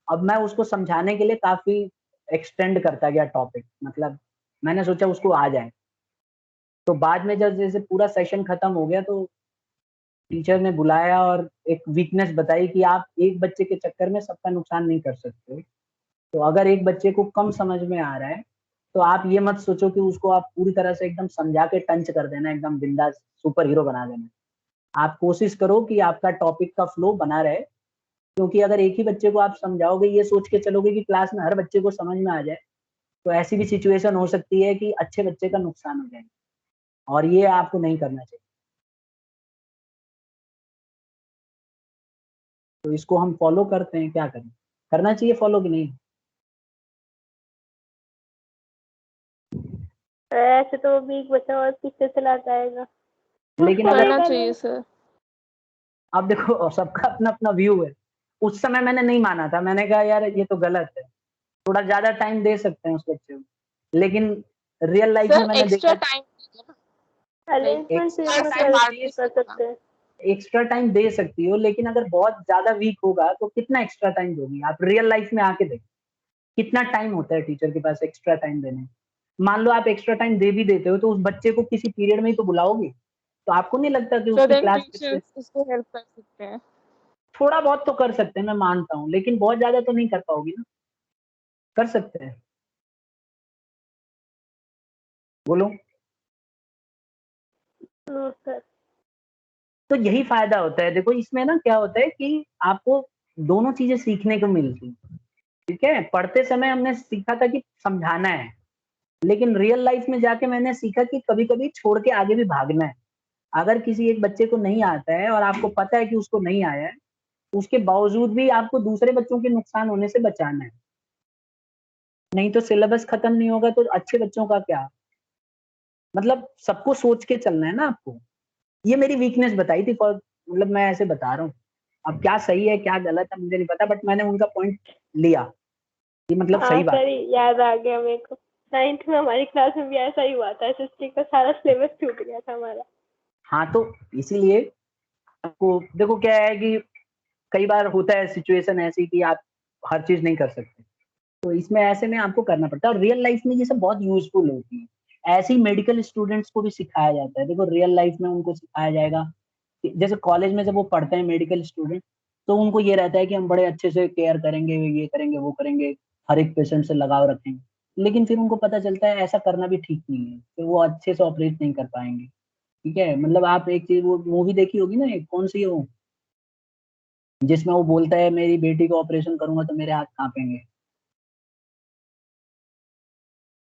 अब मैं उसको समझाने के लिए काफ़ी एक्सटेंड करता गया टॉपिक, मतलब मैंने सोचा उसको आ जाए। तो बाद में जब जैसे पूरा सेशन खत्म हो गया तो टीचर ने बुलाया और एक वीकनेस बताई कि आप एक बच्चे के चक्कर में सबका नुकसान नहीं कर सकते। तो अगर एक बच्चे को कम समझ में आ रहा है, तो आप ये मत सोचो कि उसको आप पूरी तरह से एकदम समझा के टंच कर देना, एकदम बिंदास सुपर हीरो बना देना। आप कोशिश करो कि आपका टॉपिक का फ्लो बना रहे, क्योंकि अगर एक ही बच्चे को आप समझाओगे, ये सोच के चलोगे कि क्लास में हर बच्चे को समझ में आ जाए, तो ऐसी भी सिचुएशन हो सकती है कि अच्छे बच्चे का नुकसान हो जाए, और ये आपको नहीं करना चाहिए। तो इसको हम फॉलो करते हैं, क्या करें? करना चाहिए फॉलो कि नहीं? ऐसे तो वीक बच्चा और पीछे चला जाएगा। लेकिन अगर करना चाहिए सर। आप देखो, सबका अपना अपना व्यू है। उस समय मैंने नहीं माना था, मैंने कहा यार ये तो गलत है, थोड़ा ज्यादा टाइम दे सकते हैं उस बच्चे को, लेकिन रियल लाइफ में सर मैंने एक्स्ट्रा देखा टाइम अरेंजमेंट एक्स्ट्रा कर टाइम कर सकते हैं। एक्स्ट्रा टाइम दे सकती हो, लेकिन अगर बहुत ज्यादा वीक होगा तो कितना एक्स्ट्रा टाइम दोगी? आप रियल लाइफ में आके देखो कितना टाइम होता है टीचर के पास एक्स्ट्रा टाइम देने। मान लो आप एक्स्ट्रा टाइम दे भी देते हो, तो उस बच्चे को किसी पीरियड में ही तो बुलाओगे, तो आपको नहीं लगता कि सो उसकी देन क्लास टीचर्स इसको हेल्प कर सकते हैं। थोड़ा बहुत तो कर सकते हैं, मैं मानता हूँ, लेकिन बहुत ज्यादा तो नहीं कर पाओगी ना। कर सकते हैं, बोलो। सर तो यही फायदा होता है। देखो इसमें ना क्या होता है कि आपको दोनों चीजें सीखने को मिलती, ठीक है। पढ़ते समय हमने सीखा था कि समझाना है, लेकिन रियल लाइफ में जाके मैंने सीखा कि कभी कभी छोड़ के आगे भी भागना है। अगर किसी एक बच्चे को नहीं आता है और आपको पता है कि उसको नहीं आया है, उसके बावजूद भी आपको दूसरे बच्चों के नुकसान होने से बचाना है। नहीं तो सिलेबस खत्म नहीं होगा तो अच्छे बच्चों का क्या? मतलब सबको सोच के चलना है ना आपको। ये मेरी वीकनेस बताई थी, मतलब मैं ऐसे बता रहा हूँ। अब क्या सही है क्या गलत है मुझे नहीं पता, बट मैंने उनका पॉइंट लिया कि मतलब हाँ सही बात। सर, याद आ गया मेरे को। 9th में हमारी क्लास में भी ऐसा ही हुआ था, एसएसटी का सारा सिलेबस छूट गया था हमारा। हाँ तो इसीलिए आपको देखो क्या है कि कई बार होता है सिचुएशन ऐसी कि आप हर चीज नहीं कर सकते, तो इसमें ऐसे में आपको करना पड़ता है। और रियल लाइफ में ये सब बहुत यूजफुल होती है। ऐसे ही मेडिकल स्टूडेंट्स को भी सिखाया जाता है। देखो रियल लाइफ में उनको सिखाया जाएगा कि जैसे कॉलेज में जब वो पढ़ते हैं मेडिकल स्टूडेंट, तो उनको ये रहता है कि हम बड़े अच्छे से केयर करेंगे, ये करेंगे वो करेंगे, हर एक पेशेंट से लगाव रखेंगे। लेकिन फिर उनको पता चलता है ऐसा करना भी ठीक नहीं है, फिर वो अच्छे से ऑपरेट नहीं कर पाएंगे। ठीक है, मतलब आप एक चीज, वो मूवी देखी होगी ना, एक कौन सी है वो, जिसमें वो बोलता है मेरी बेटी को ऑपरेशन करूंगा तो मेरे हाथ कांपेंगे।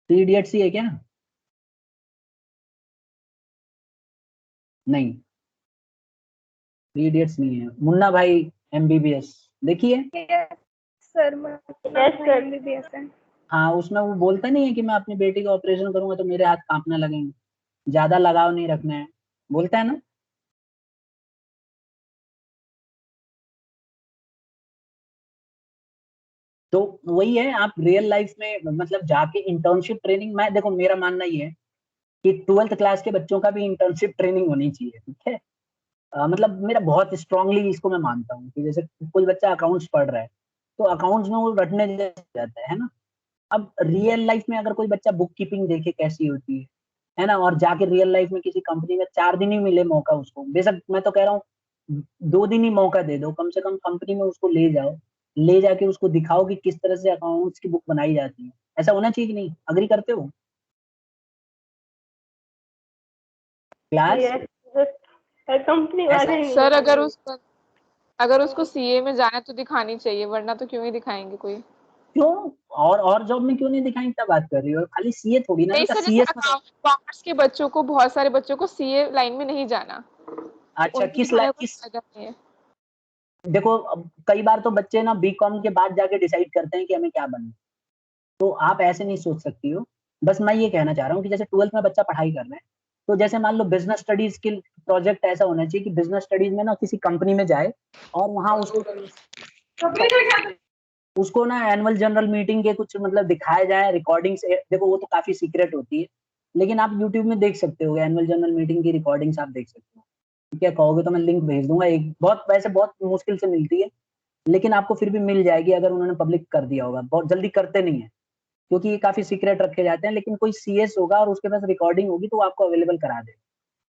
3 इडियट्स ही है क्या? नहीं, 3 इडियट्स नहीं है, मुन्ना भाई एमबीबीएस देखिए। Sir yes sir. हाँ, उसमें वो बोलता नहीं है कि मैं अपनी बेटी का ऑपरेशन करूंगा तो मेरे हाथ कांपने लगेंगे, ज्यादा लगाव नहीं रखना है, बोलता है ना। तो वही है, आप रियल लाइफ में मतलब जाके इंटर्नशिप ट्रेनिंग, मैं देखो मेरा मानना ये है कि 12th क्लास के बच्चों का भी इंटर्नशिप ट्रेनिंग होनी चाहिए, ठीक है। मतलब मेरा बहुत स्ट्रांगली इसको मैं मानता हूँ कि जैसे कोई बच्चा अकाउंट्स पढ़ रहा है, तो अकाउंट्स में वो रटने जैसे जाता है ना। अब रियल लाइफ में अगर कोई बच्चा बुक कीपिंग देखे कैसी होती है ना, और जाके रियल लाइफ में किसी कंपनी में 4 दिन ही मिले मौका उसको, बेशक मैं तो कह रहा हूँ 2 दिन ही मौका दे दो, कम से कम कंपनी में उसको ले जाओ, ले जाके उसको दिखाओ कि किस तरह से अकाउंट्स की बुक बनाई जाती है। ऐसा होना चाहिए कि नहीं? अग्री करते हो क्लास? यस सर, कंपनी ऐसा वाले नहीं सर है। अगर उसको सीए में जाना है तो दिखानी चाहिए, वरना तो क्यों ही दिखाएंगे कोई। क्यों? और जॉब में क्यों नहीं दिखाएंगे? क्या बात कर रही हो? खाली सीए थोड़ी ना, नहीं बेटा सर, जैसे सीएस में तो। अकाउंट कॉमर्स के बच्चों को, बहुत सारे बच्चों को सीए लाइन में नहीं जाना, तो अच्छा, उनको दिखाने का कोई किस फायदा नहीं है। देखो अब कई बार तो बच्चे ना बीकॉम के बाद जाके डिसाइड करते हैं कि हमें क्या बनना है, तो आप ऐसे नहीं सोच सकती हो। बस मैं ये कहना चाह रहा हूँ कि जैसे 12th में बच्चा पढ़ाई कर रहा है, तो जैसे मान लो बिजनेस स्टडीज के प्रोजेक्ट ऐसा होना चाहिए कि बिजनेस स्टडीज में ना किसी कंपनी में जाए और वहां उसको ना एनुअल जनरल मीटिंग के कुछ मतलब दिखाया जाए रिकॉर्डिंग्स। देखो वो तो काफी सीक्रेट होती है, लेकिन आप यूट्यूब में देख सकते हो, एनुअल जनरल मीटिंग की रिकॉर्डिंग्स आप देख सकते हो। ठीक है, कहोगे तो मैं लिंक भेज दूंगा, एक बहुत वैसे बहुत मुश्किल से मिलती है, लेकिन आपको फिर भी मिल जाएगी अगर उन्होंने पब्लिक कर दिया होगा। बहुत जल्दी करते नहीं है क्योंकि ये काफी सीक्रेट रखे जाते हैं, लेकिन कोई सीएस होगा और उसके पास रिकॉर्डिंग होगी तो वो आपको अवेलेबल करा देगा।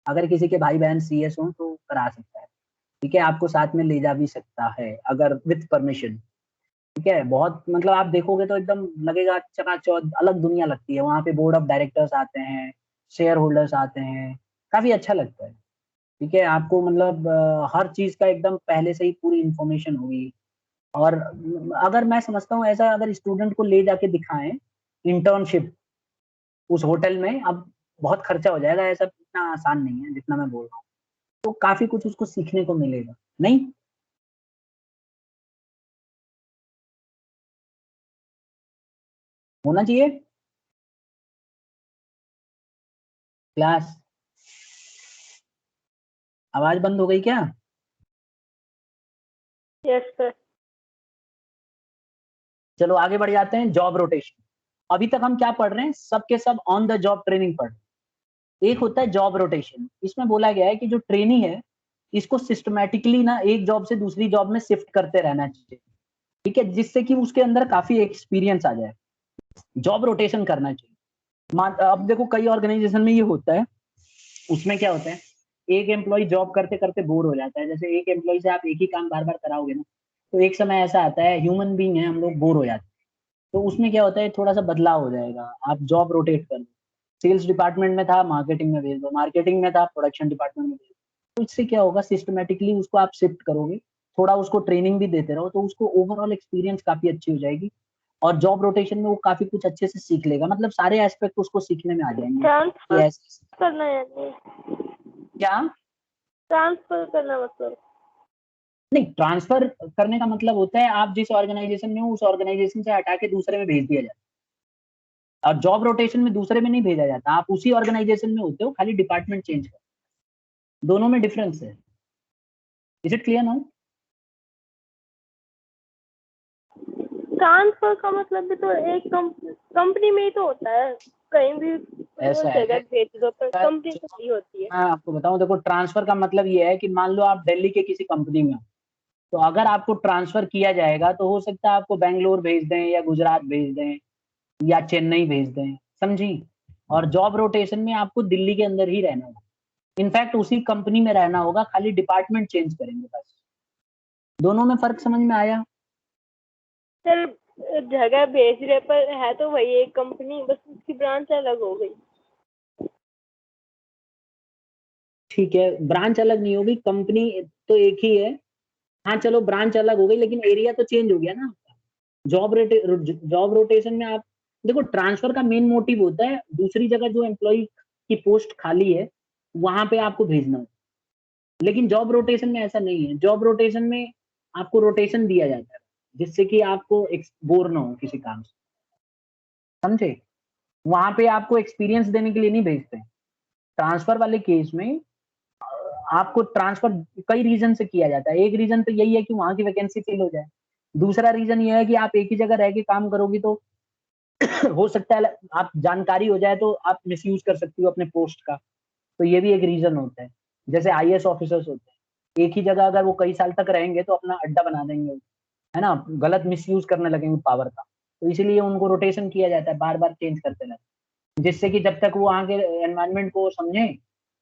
अगर किसी के भाई बहन सीएस हो तो करा सकता है। ठीक है, आपको साथ में ले जा भी सकता है अगर विथ परमिशन। ठीक है, बहुत मतलब आप देखोगे तो एकदम लगेगा चकाचौंध, अलग दुनिया लगती है। वहाँ पे बोर्ड ऑफ डायरेक्टर्स आते हैं, शेयर होल्डर्स आते हैं, काफी अच्छा लगता है। ठीक है, आपको मतलब हर चीज का एकदम पहले से ही पूरी इंफॉर्मेशन होगी। और अगर मैं समझता हूँ ऐसा, अगर स्टूडेंट को ले जाके दिखाएं इंटर्नशिप उस होटल में, अब बहुत खर्चा हो जाएगा, ऐसा इतना आसान नहीं है जितना मैं बोल रहा हूँ। तो काफी कुछ उसको सीखने को मिलेगा। नहीं, होना चाहिए क्लास। आवाज बंद हो गई क्या? Yes sir. चलो आगे बढ़ जाते हैं। Job rotation. अभी तक हम क्या पढ़ रहे हैं, सबके सब ऑन द जॉब ट्रेनिंग पढ़ रहे हैं। एक होता है जॉब रोटेशन। इसमें बोला गया है कि जो ट्रेनी है इसको सिस्टमैटिकली ना एक जॉब से दूसरी जॉब में शिफ्ट करते रहना चाहिए। ठीक है, जिससे कि उसके अंदर काफी एक्सपीरियंस आ जाए। जॉब रोटेशन करना चाहिए। अब देखो कई ऑर्गेनाइजेशन में ये होता है, उसमें क्या होता है, एक एम्प्लॉय जॉब करते करते बोर हो जाता है। जैसे एक एम्प्लॉय से आप एक ही काम बार बार कराओगे ना, तो एक समय ऐसा आता है, ह्यूमन बीइंग है हम लोग, बोर हो जाते हैं। तो उसमें क्या होता है, थोड़ा सा बदलाव हो जाएगा। आप जॉब रोटेट कर दो। सेल्स डिपार्टमेंट में था, मार्केटिंग में भेज दो, मार्केटिंग में था, प्रोडक्शन डिपार्टमेंट में भेज दो। तो इससे क्या होगा, सिस्टमेटिकली उसको आप शिफ्ट करोगे, थोड़ा उसको ट्रेनिंग भी देते रहो, तो उसको ओवरऑल एक्सपीरियंस काफी अच्छी हो जाएगी। और जॉब रोटेशन में वो काफी कुछ अच्छे से सीख लेगा, मतलब सारे एस्पेक्ट उसको सीखने में आ जाएंगे कि ट्रांसफर ऐसे करना है नहीं, क्या। ट्रांसफर करना मतलब। नहीं, ट्रांसफर करने का मतलब होता है आप जिस ऑर्गेनाइजेशन में हो उस ऑर्गेनाइजेशन से हटा के दूसरे में भेज दिया जाता है। और जॉब रोटेशन में दूसरे में नहीं भेजा जाता, आप उसी ऑर्गेनाइजेशन में होते हो, खाली डिपार्टमेंट चेंज कर। दोनों में डिफरेंस है। Is it clear now? Transfer का मतलब भी तो एक कंपनी में ही तो होता है, कहीं भी ऐसा जगह है, भेज दो, पर कंपनी तो वही होती है। मैं आपको बताऊं, देखो ट्रांसफर का मतलब ये है कि मान लो आप दिल्ली के किसी कंपनी में हो, तो अगर आपको ट्रांसफर किया जाएगा तो हो सकता है आपको बेंगलोर भेज दें या गुजरात भेज दें या चेन्नई भेज दें, समझी। और जॉब रोटेशन में आपको दिल्ली के अंदर ही रहना होगा, इनफैक्ट उसी कंपनी में रहना होगा, खाली डिपार्टमेंट चेंज करेंगे बस। दोनों में फर्क समझ में आया? सर जगह भेज रहे पर है तो वही एक कंपनी, बस उसकी ब्रांच अलग हो गई। ठीक है, ब्रांच अलग नहीं होगी, कंपनी तो एक ही है। हाँ चलो ब्रांच अलग हो गई, लेकिन एरिया तो चेंज हो गया ना। जॉब रोटेशन में आप देखो, ट्रांसफर का मेन मोटिव होता है दूसरी जगह जो एम्प्लॉय की पोस्ट खाली है वहां पे आपको भेजना हो। लेकिन जॉब रोटेशन में ऐसा नहीं है। जॉब रोटेशन में आपको रोटेशन दिया जाता है जिससे कि आपको बोर ना हो किसी काम से, समझे। वहां पे आपको एक्सपीरियंस देने के लिए नहीं भेजते। ट्रांसफर वाले केस में आपको ट्रांसफर कई रीजन से किया जाता है। एक रीजन तो यही है कि वहां की वैकेंसी फिल हो जाए। दूसरा रीजन ये है कि आप एक ही जगह रह के काम करोगी तो हो सकता है आप जानकारी हो जाए तो आप मिसयूज कर सकती हो अपने पोस्ट का। तो ये भी एक रीजन होता है। जैसे आईएएस ऑफिसर्स होते हैं, एक ही जगह अगर वो कई साल तक रहेंगे तो अपना अड्डा बना देंगे, है ना, गलत मिसयूज करने लगेंगे पावर का। तो इसीलिए उनको रोटेशन किया जाता है, बार बार चेंज करते रहते हैं, जिससे कि जब तक वो वहाँ के एनवायरमेंट को समझे,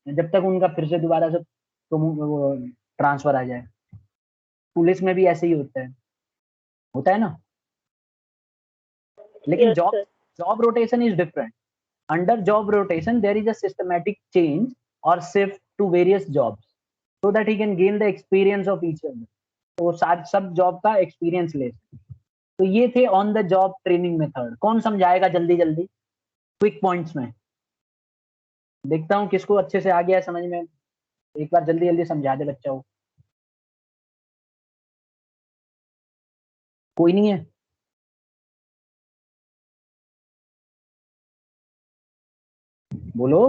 जब तक उनका फिर से दोबारा से तो वो ट्रांसफर आ जाए। पुलिस में भी ऐसे ही होता है ना। लेकिन yes job sir. Job rotation is different. Under job rotation, there is a systematic change or shift to various jobs so that he can gain the experience of each other. तो साथ सब जॉब का experience ले। तो ये थे on the job training method. कौन समझाएगा जल्दी जल्दी क्विक पॉइंट्स में? देखता हूँ किसको अच्छे से आ गया है समझ में। एक बार जल्दी जल्दी समझा दे बच्चा को। कोई नहीं है? बोलो।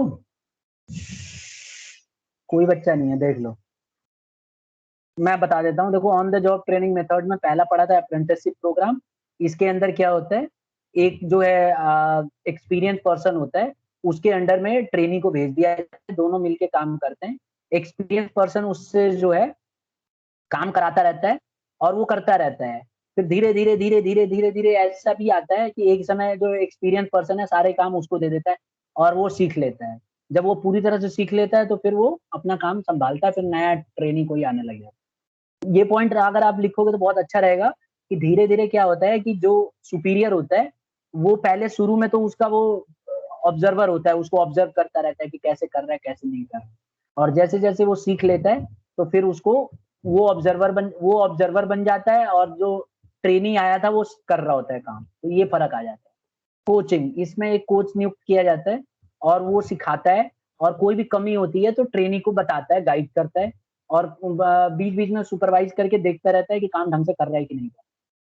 कोई बच्चा नहीं है, देख लो। मैं बता देता हूँ, देखो on the job training method में पहला पढ़ा था अप्रेंटिसशिप प्रोग्राम। इसके अंदर क्या होता है, एक जो है एक्सपीरियंस पर्सन होता है, उसके अंडर में ट्रेनी को भेज दिया जाता है, दोनों मिलके काम करते हैं। एक्सपीरियंस पर्सन उससे जो है काम कराता रहता है और वो करता रहता है। फिर धीरे धीरे धीरे धीरे धीरे धीरे ऐसा भी आता है कि एक समय जो एक्सपीरियंस पर्सन है सारे काम उसको दे देता है और वो सीख लेता है। जब वो पूरी तरह से सीख लेता है तो फिर वो अपना काम संभालता है, फिर नया ट्रेनी कोई आने लग जाता है। ये पॉइंट अगर आप लिखोगे तो बहुत अच्छा रहेगा कि धीरे धीरे क्या होता है कि जो सुपीरियर होता है वो पहले शुरू में तो उसका वो ऑब्जर्वर होता है, उसको ऑब्जर्व करता रहता है कि कैसे कर रहा है कैसे नहीं कर रहा है, और जैसे जैसे वो सीख लेता है तो फिर उसको वो ऑब्जर्वर बन जाता है, और जो ट्रेनी आया था वो कर रहा होता है काम। तो ये फर्क आ जाता है। कोचिंग, इसमें एक कोच नियुक्त किया जाता है और वो सिखाता है, और कोई भी कमी होती है तो ट्रेनी को बताता है, गाइड करता है, और बीच बीच में सुपरवाइज करके देखता रहता है कि काम ढंग से कर रहा है कि नहीं।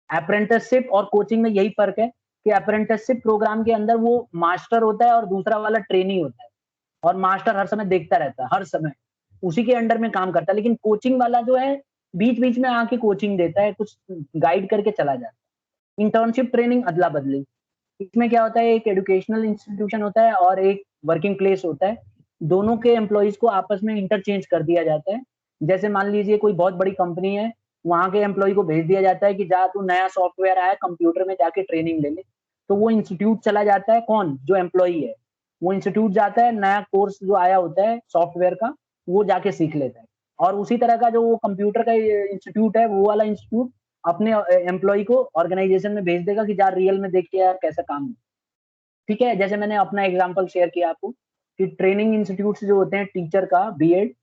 अप्रेंटिसशिप और कोचिंग में यही फर्क है कि अप्रेंटिसशिप प्रोग्राम के अंदर वो मास्टर होता है और दूसरा वाला ट्रेनी होता है, और मास्टर हर समय देखता रहता है, हर समय उसी के अंडर में काम करता है। लेकिन कोचिंग वाला जो है बीच बीच में आके कोचिंग देता है, कुछ गाइड करके चला जाता है। इंटर्नशिप ट्रेनिंग अदला बदली, इसमें क्या होता है, एक एजुकेशनल इंस्टीट्यूशन होता है और एक वर्किंग प्लेस होता है, दोनों के एम्प्लॉइज को आपस में इंटरचेंज कर दिया जाता है। जैसे मान लीजिए कोई बहुत बड़ी कंपनी है, वहां के एम्प्लॉय को भेज दिया जाता है कि जा तू नया सॉफ्टवेयर आया कंप्यूटर में जाके ट्रेनिंग ले ले, तो वो इंस्टीट्यूट चला जाता है, कौन, जो एम्प्लॉई है वो इंस्टीट्यूट जाता है, नया कोर्स जो आया होता है सॉफ्टवेयर का वो जाके सीख लेता है, और उसी तरह का जो वो कंप्यूटर का इंस्टीट्यूट है वो वाला इंस्टीट्यूट अपने एम्प्लॉय को ऑर्गेनाइजेशन में भेज देगा कि जा रियल में देख के यार कैसा काम है। ठीक है, जैसे मैंने अपना एग्जांपल शेयर किया आपको कि ट्रेनिंग इंस्टीट्यूट जो होते हैं टीचर का बीएड,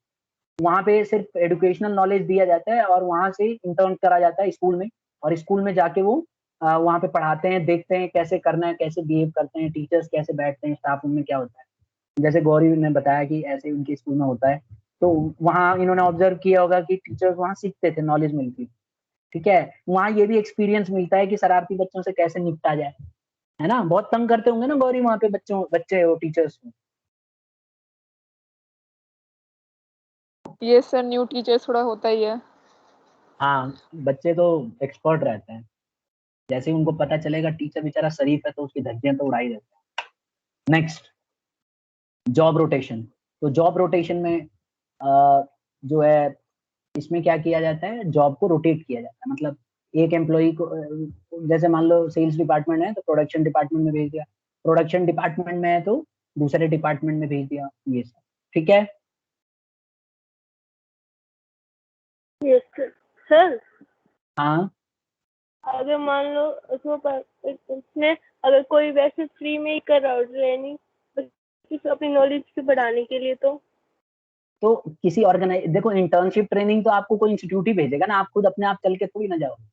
वहां पे सिर्फ एजुकेशनल नॉलेज दिया जाता है और वहां से इंटर्न करा जाता है स्कूल में, और स्कूल में जाके वो वहां पे पढ़ाते हैं, देखते हैं कैसे करना है, कैसे बिहेव करते हैं टीचर्स, कैसे बैठते हैं, स्टाफ रूम में क्या होता है। जैसे गौरी ने बताया कि ऐसे उनके स्कूल में होता है, तो वहाँ इन्होंने ऑब्जर्व किया होगा कि टीचर्स वहाँ सीखते थे, नॉलेज मिलती। ठीक है, वहाँ ये भी एक्सपीरियंस मिलता है कि शरारती बच्चों से कैसे निपटा जाए, है ना। बहुत तंग करते होंगे ना गौरी वहाँ पे बच्चे हो टीचर्स को। ये सर न्यू टीचर थोड़ा होता ही है। हाँ, बच्चे तो एक्सपर्ट रहते हैं, जैसे ही उनको पता चलेगा टीचर बेचारा शरीफ है तो उसकी धज्जियां तो उड़ा ही देते हैं। Next, job rotation. तो जॉब रोटेशन में जो है इसमें क्या किया जाता है, जॉब को रोटेट किया जाता है, मतलब एक एम्प्लॉय को जैसे मान लो सेल्स डिपार्टमेंट है तो प्रोडक्शन डिपार्टमेंट में भेज दिया, प्रोडक्शन डिपार्टमेंट में है तो दूसरे डिपार्टमेंट में भेज दिया, ये सब। ठीक है। Yes sir. हाँ, अगर मान लो इसमें अगर कोई वैसे फ्री में ही कर रहा हो ट्रेनिंग अपनी नॉलेज को बढ़ाने के लिए, तो किसी देखो इंटर्नशिप ट्रेनिंग तो आपको कोई इंस्टीट्यूट ही भेजेगा ना, आप खुद अपने आप चल के थोड़ी ना जाओगे,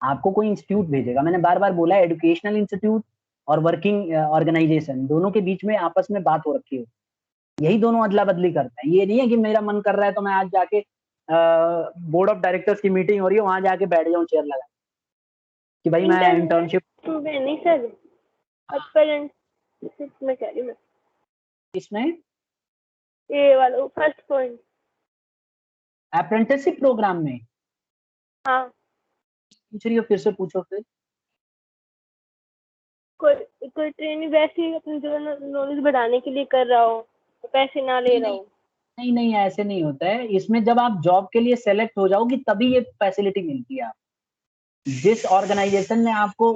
आपको कोई इंस्टीट्यूट भेजेगा। मैंने बार बार बोला एजुकेशनल इंस्टीट्यूट और वर्किंग ऑर्गेनाइजेशन दोनों के बीच में आपस में बात हो रखी हो, यही दोनों अदला बदली करते हैं। ये नहीं है कि मेरा मन कर रहा है तो मैं आज जाके बोर्ड ऑफ डायरेक्टर्स की मीटिंग हो रही है वहां जाके बैठ जाऊं चेयर लगा कि भाई मैं इंटर्नशिप। नहीं सर, अप्रेंटिसशिप में कह रही मैं, इसमें ये वाला फर्स्ट पॉइंट। अप्रेंटिसशिप प्रोग्राम में हाँ, पूछ रही हो, फिर से पूछो फिर। कोई ट्रेनिंग वैसे ही अपनी जो नॉलेज बढ़ाने के लिए कर रहा हो, पैसे ना ले रहा हो। नहीं नहीं, ऐसे नहीं होता है इसमें, जब आप जॉब के लिए सेलेक्ट हो जाओगी तभी ये फैसिलिटी मिलती है। जिस ऑर्गेनाइजेशन ने आपको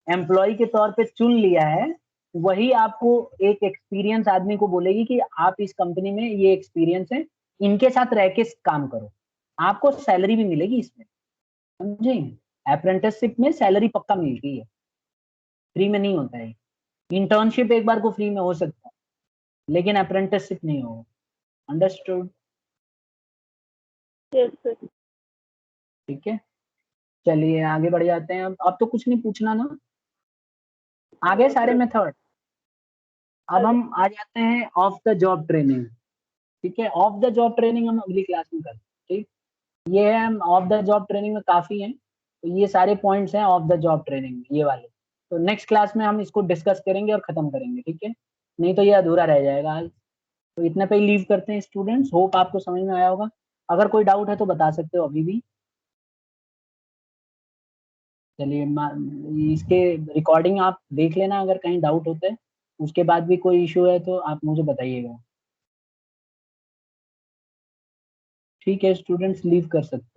एम्प्लॉय के तौर पे चुन लिया है वही आपको एक एक्सपीरियंस आदमी को बोलेगी कि आप इस कंपनी में ये एक्सपीरियंस है, इनके साथ रह के काम करो, आपको सैलरी भी मिलेगी इसमें, समझे। अप्रेंटिसशिप में सैलरी पक्का मिलती है, फ्री में नहीं होता है। इंटर्नशिप एक बार को फ्री में हो सकता है लेकिन अप्रेंटिसशिप नहीं होगा। अंडरस्टूड। Yes sir. ठीक है, चलिए आगे बढ़ जाते हैं। अब तो कुछ नहीं पूछना ना, आगे सारे मेथड। अब हम आ जाते हैं ऑफ द जॉब ट्रेनिंग। ठीक है, ऑफ द जॉब ट्रेनिंग हम अगली क्लास में करते हैं। ठीक, ये है ऑफ द जॉब ट्रेनिंग में काफी है, तो ये सारे पॉइंट्स हैं ऑफ द जॉब ट्रेनिंग ये वाले। तो नेक्स्ट क्लास में हम इसको डिस्कस करेंगे और खत्म करेंगे, ठीक है, नहीं तो ये अधूरा रह जाएगा आज। तो इतने पे ही लीव करते हैं स्टूडेंट्स, होप आपको समझ में आया होगा। अगर कोई डाउट है तो बता सकते हो अभी भी। चलिए, इसके रिकॉर्डिंग आप देख लेना, अगर कहीं डाउट होता है उसके बाद भी कोई इशू है तो आप मुझे बताइएगा। ठीक है स्टूडेंट्स, लीव कर सकते हैं।